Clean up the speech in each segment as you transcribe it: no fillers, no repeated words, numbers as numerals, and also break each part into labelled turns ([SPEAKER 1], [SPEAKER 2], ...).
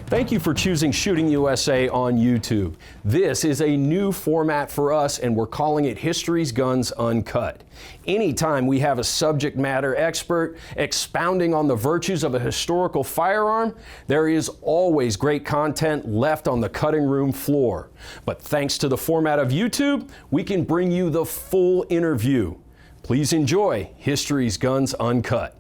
[SPEAKER 1] Thank you for choosing Shooting USA on YouTube. This is a new format for us, and we're calling it History's Guns Uncut. Anytime we have a subject matter expert expounding on the virtues of a historical firearm, there is always great content left on the cutting room floor. But thanks to the format of YouTube, we can bring you the full interview. Please enjoy History's Guns Uncut.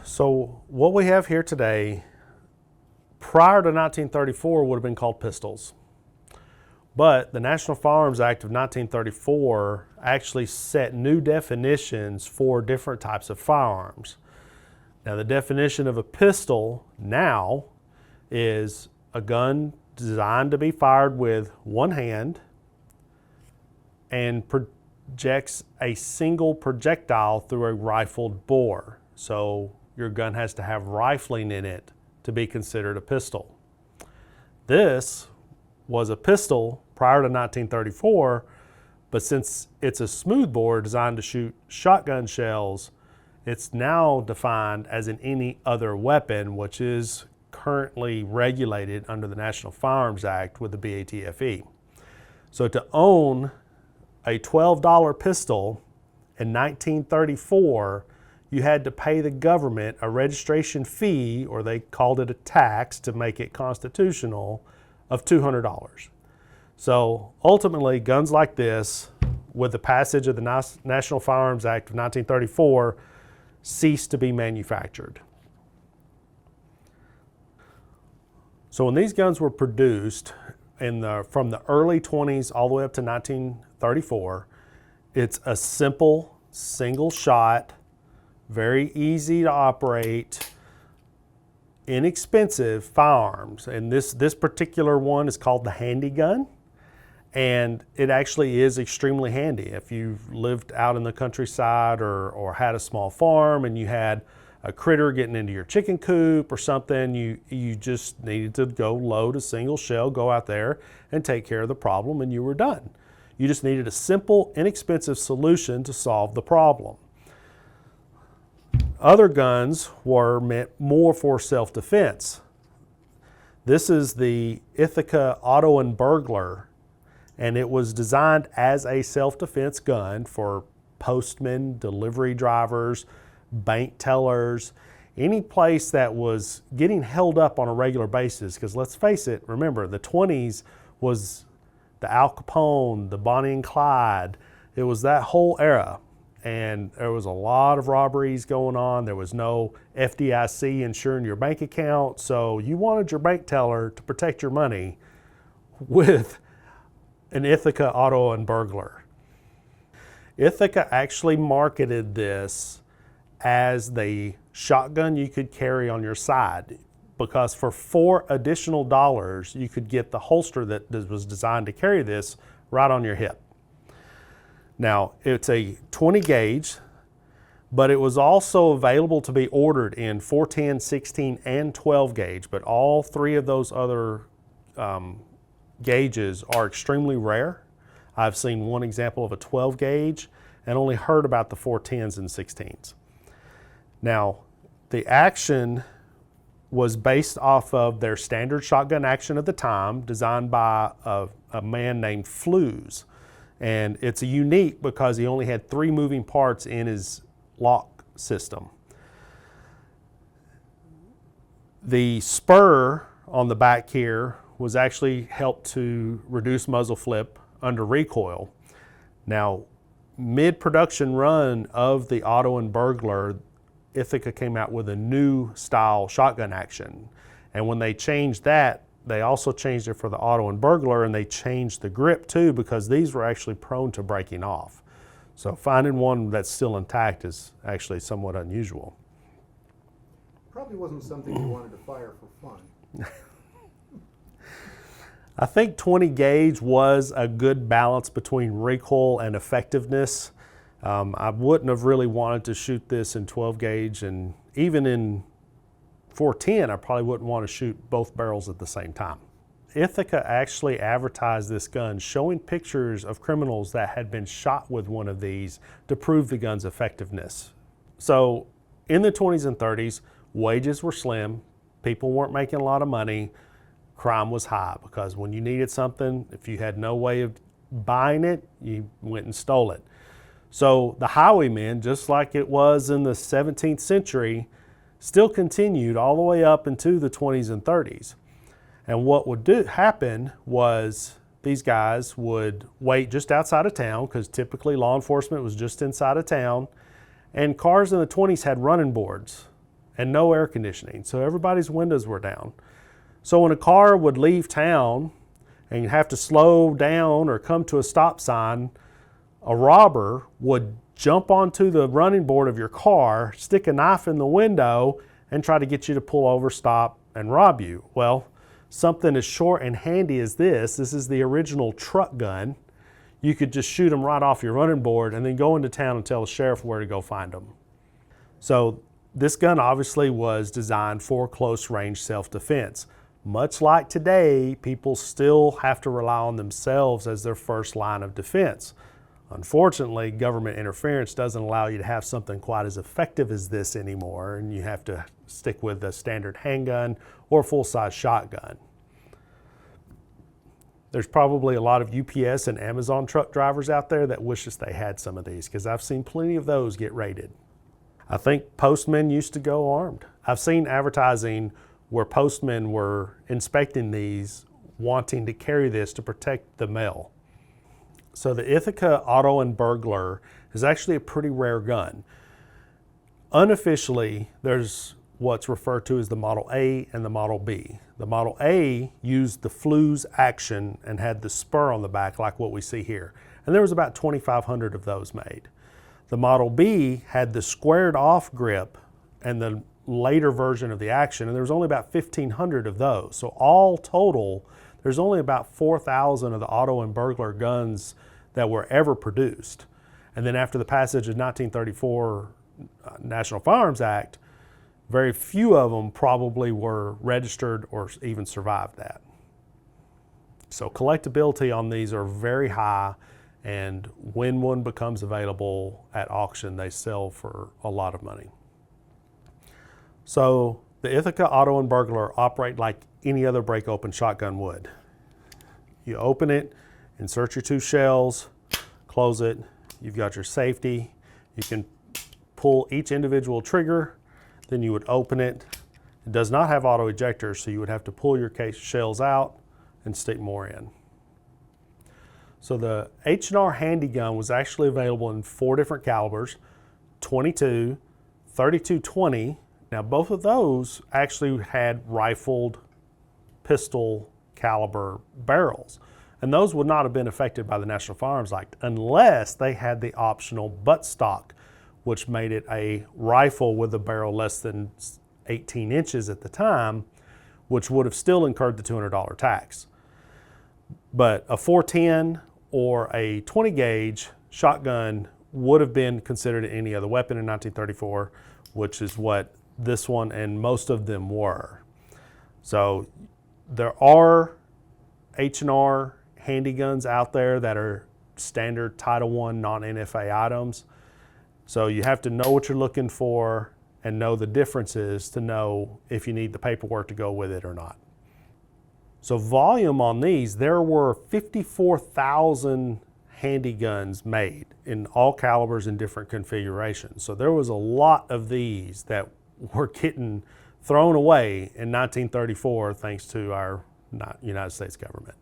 [SPEAKER 2] So what we have here today, prior to 1934, would have been called pistols. But the National Firearms Act of 1934 actually set new definitions for different types of firearms. Now, the definition of a pistol now is a gun designed to be fired with one hand and projects a single projectile through a rifled bore. So your gun has to have rifling in it to be considered a pistol. This was a pistol prior to 1934, but since it's a smoothbore designed to shoot shotgun shells, it's now defined as an any other weapon, which is currently regulated under the National Firearms Act with the BATFE. So to own a $12 pistol in 1934, you had to pay the government a registration fee, or they called it a tax to make it constitutional, of $200. So ultimately, guns like this, with the passage of the National Firearms Act of 1934, ceased to be manufactured. So when these guns were produced from the early 20s all the way up to 1934, it's a simple single shot, very easy to operate, inexpensive firearms. And this particular one is called the handy gun. And it actually is extremely handy. If you've lived out in the countryside or had a small farm and you had a critter getting into your chicken coop or something, you just needed to go load a single shell, go out there and take care of the problem, and you were done. You just needed a simple, inexpensive solution to solve the problem. Other guns were meant more for self-defense. This is the Ithaca Auto and Burglar, and it was designed as a self-defense gun for postmen, delivery drivers, bank tellers, any place that was getting held up on a regular basis. Because let's face it, remember, the 20s was the Al Capone, the Bonnie and Clyde. It was that whole era. And there was a lot of robberies going on. There was no FDIC insuring your bank account. So you wanted your bank teller to protect your money with an Ithaca Auto and Burglar. Ithaca actually marketed this as the shotgun you could carry on your side, because for $4 additional you could get the holster that was designed to carry this right on your hip. Now, it's a 20 gauge, but it was also available to be ordered in 410, 16, and 12 gauge, but all three of those other gauges are extremely rare. I've seen one example of a 12 gauge and only heard about the 410s and 16s. Now, the action was based off of their standard shotgun action at the time, designed by a man named Flues. And it's unique because he only had 3 moving parts in his lock system. The spur on the back here was actually helped to reduce muzzle flip under recoil. Now, mid-production run of the Auto and Burglar, Ithaca came out with a new style shotgun action. And when they changed that, they also changed it for the Auto and Burglar, and they changed the grip too, because these were actually prone to breaking off. So finding one that's still intact is actually somewhat unusual.
[SPEAKER 3] Probably wasn't something you wanted to fire for fun.
[SPEAKER 2] I think 20 gauge was a good balance between recoil and effectiveness. I wouldn't have really wanted to shoot this in 12 gauge, and even in 410, I probably wouldn't want to shoot both barrels at the same time. Ithaca actually advertised this gun, showing pictures of criminals that had been shot with one of these to prove the gun's effectiveness. So in the 20s and 30s, wages were slim, people weren't making a lot of money, crime was high, because when you needed something, if you had no way of buying it, you went and stole it. So the highwaymen, just like it was in the 17th century, still continued all the way up into the 20s and 30s. And what would happen was these guys would wait just outside of town, because typically law enforcement was just inside of town, and cars in the 20s had running boards and no air conditioning, so everybody's windows were down. So when a car would leave town and you have to slow down or come to a stop sign, a robber would jump onto the running board of your car, stick a knife in the window, and try to get you to pull over, stop, and rob you. Well, something as short and handy as this is the original truck gun. You could just shoot them right off your running board and then go into town and tell the sheriff where to go find them. So this gun obviously was designed for close range self-defense. Much like today, people still have to rely on themselves as their first line of defense. Unfortunately, government interference doesn't allow you to have something quite as effective as this anymore, and you have to stick with a standard handgun or full-size shotgun. There's probably a lot of UPS and Amazon truck drivers out there that wishes they had some of these, because I've seen plenty of those get raided. I think postmen used to go armed. I've seen advertising where postmen were inspecting these, wanting to carry this to protect the mail. So the Ithaca Auto and Burglar is actually a pretty rare gun. Unofficially, there's what's referred to as the Model A and the Model B. The Model A used the flues action and had the spur on the back like what we see here. And there was about 2,500 of those made. The Model B had the squared off grip and the later version of the action, and there was only about 1,500 of those. So all total, there's only about 4,000 of the Auto and Burglar guns that were ever produced. And then after the passage of 1934 National Firearms Act, very few of them probably were registered or even survived that. So collectability on these are very high, and when one becomes available at auction, they sell for a lot of money. So the Ithaca Auto and Burglar operate like any other break-open shotgun would. You open it, insert your 2 shells, close it, you've got your safety. You can pull each individual trigger, then you would open it. It does not have auto ejectors, so you would have to pull your case shells out and stick more in. So the H&R Handy gun was actually available in 4 different calibers, 22, 32-20. Now both of those actually had rifled pistol caliber barrels, and those would not have been affected by the National Firearms Act unless they had the optional buttstock, which made it a rifle with a barrel less than 18 inches at the time, which would have still incurred the $200 tax. But a 410 or a 20 gauge shotgun would have been considered any other weapon in 1934, which is what this one and most of them were. So there are H&R handiguns out there that are standard Title I non-NFA items. So you have to know what you're looking for and know the differences to know if you need the paperwork to go with it or not. So volume on these, there were 54,000 handiguns made in all calibers and different configurations. So there was a lot of these that were getting thrown away in 1934 thanks to our United States government.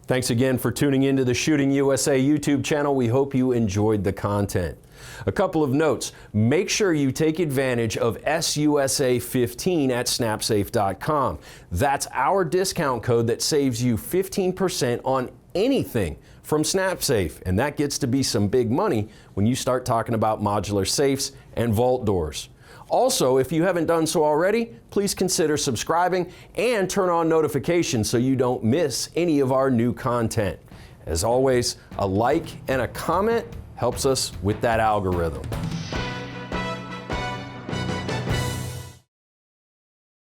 [SPEAKER 1] Thanks again for tuning into the Shooting USA YouTube channel. We hope you enjoyed the content. A couple of notes. Make sure you take advantage of SUSA15 at snapsafe.com. That's our discount code that saves you 15% on anything from SnapSafe, and that gets to be some big money when you start talking about modular safes and vault doors. Also, if you haven't done so already, please consider subscribing and turn on notifications so you don't miss any of our new content. As always, a like and a comment helps us with that algorithm.